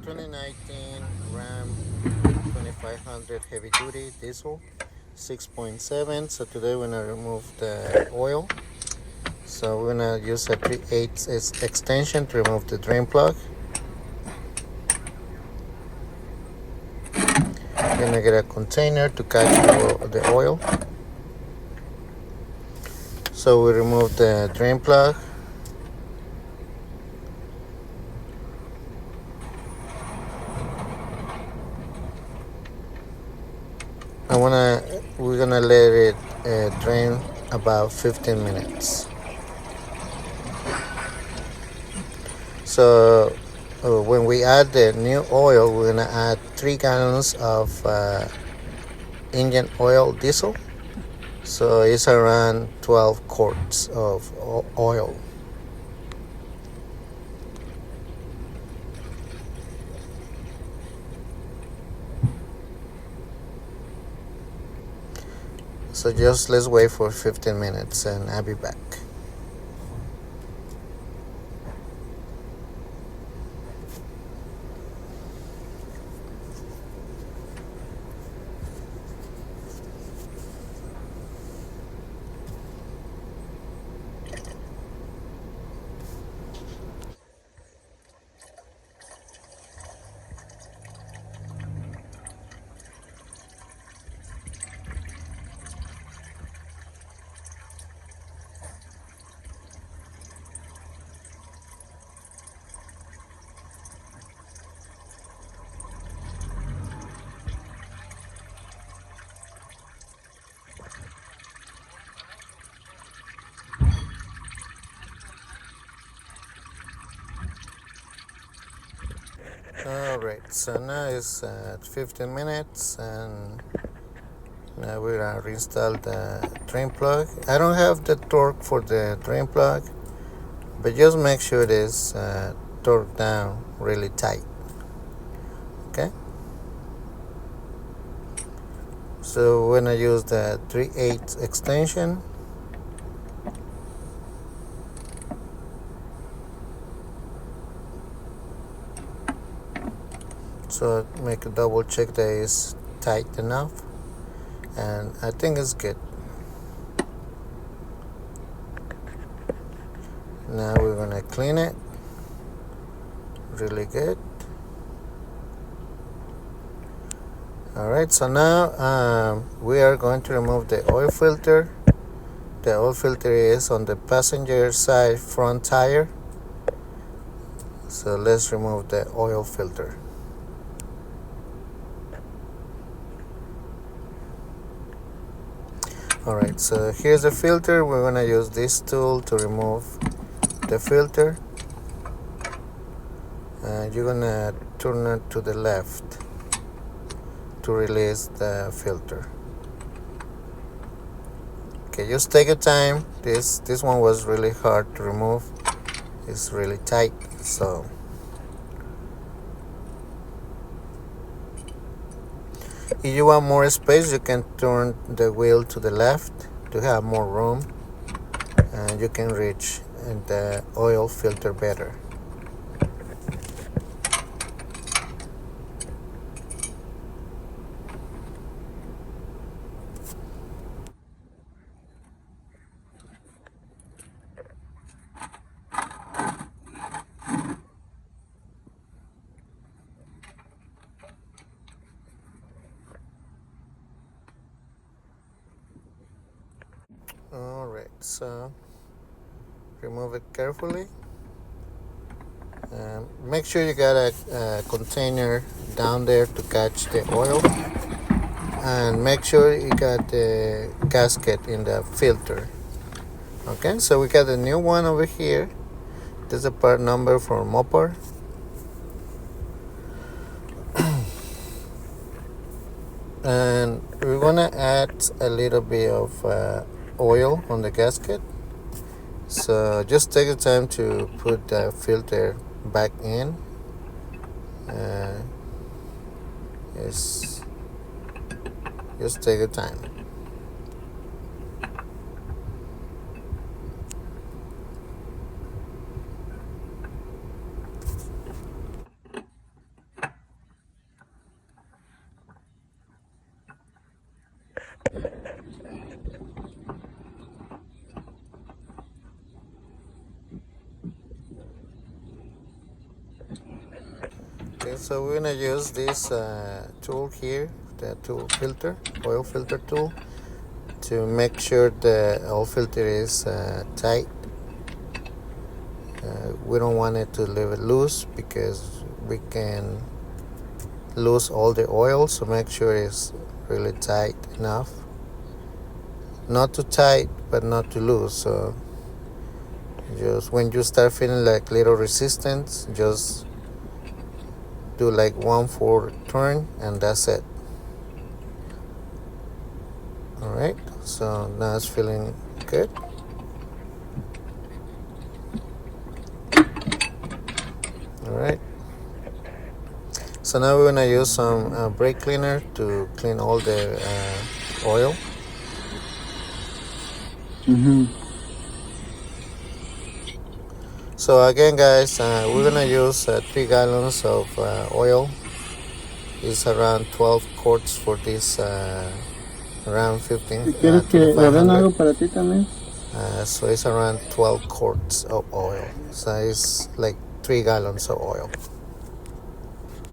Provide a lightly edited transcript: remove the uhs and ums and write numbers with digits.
2019 Ram 2500 heavy duty diesel 6.7. So today we're gonna remove the oil. So we're gonna use a 3/8 extension to remove the drain plug. We're gonna get a container to catch the oil. So we remove the drain plug. We're gonna let it drain about 15 minutes. So when we add the new oil, we're gonna add 3 gallons of engine oil diesel. So it's around 12 quarts of oil. So just let's wait for 15 minutes and I'll be back. Alright, so now it's 15 minutes and now we're gonna reinstall the drain plug. I don't have the torque for the drain plug, but just make sure it is torqued down really tight. Okay? So we're gonna use the 3/8 extension. So make a double check that it's tight enough, and I think it's good. Now we're gonna clean it really good. Alright, so now we are going to remove the oil filter. The oil filter is on the passenger side front tire. So let's remove the oil filter. Alright, so here's the filter. We're gonna use this tool to remove the filter. And you're gonna turn it to the left to release the filter. Okay, just take your time. This one was really hard to remove. It's really tight, so if you want more space, you can turn the wheel to the left to have more room, and you can reach the oil filter better. Alright, so remove it carefully. Make sure you got a container down there to catch the oil, and make sure you got the gasket in the filter. Okay, so we got a new one over here. This is a part number for Mopar. And we're gonna add a little bit of oil on the gasket. So just take the time to put the filter back in. Just take your time. Okay, so we're gonna use this tool here, the tool filter, oil filter tool, to make sure the oil filter is tight. We don't want it to leave it loose because we can lose all the oil, so make sure it's really tight enough. Not too tight, but not too loose. So just when you start feeling like little resistance, just do like 1/4 turn and that's it. Alright, so now it's feeling good. Alright, so now we're gonna use some brake cleaner to clean all the oil. So again, guys, we're gonna use 3 gallons of oil. It's around 12 quarts for this, around 15. ¿Quieres que agarren algo para ti también? So it's around 12 quarts of oil. So it's like 3 gallons of oil.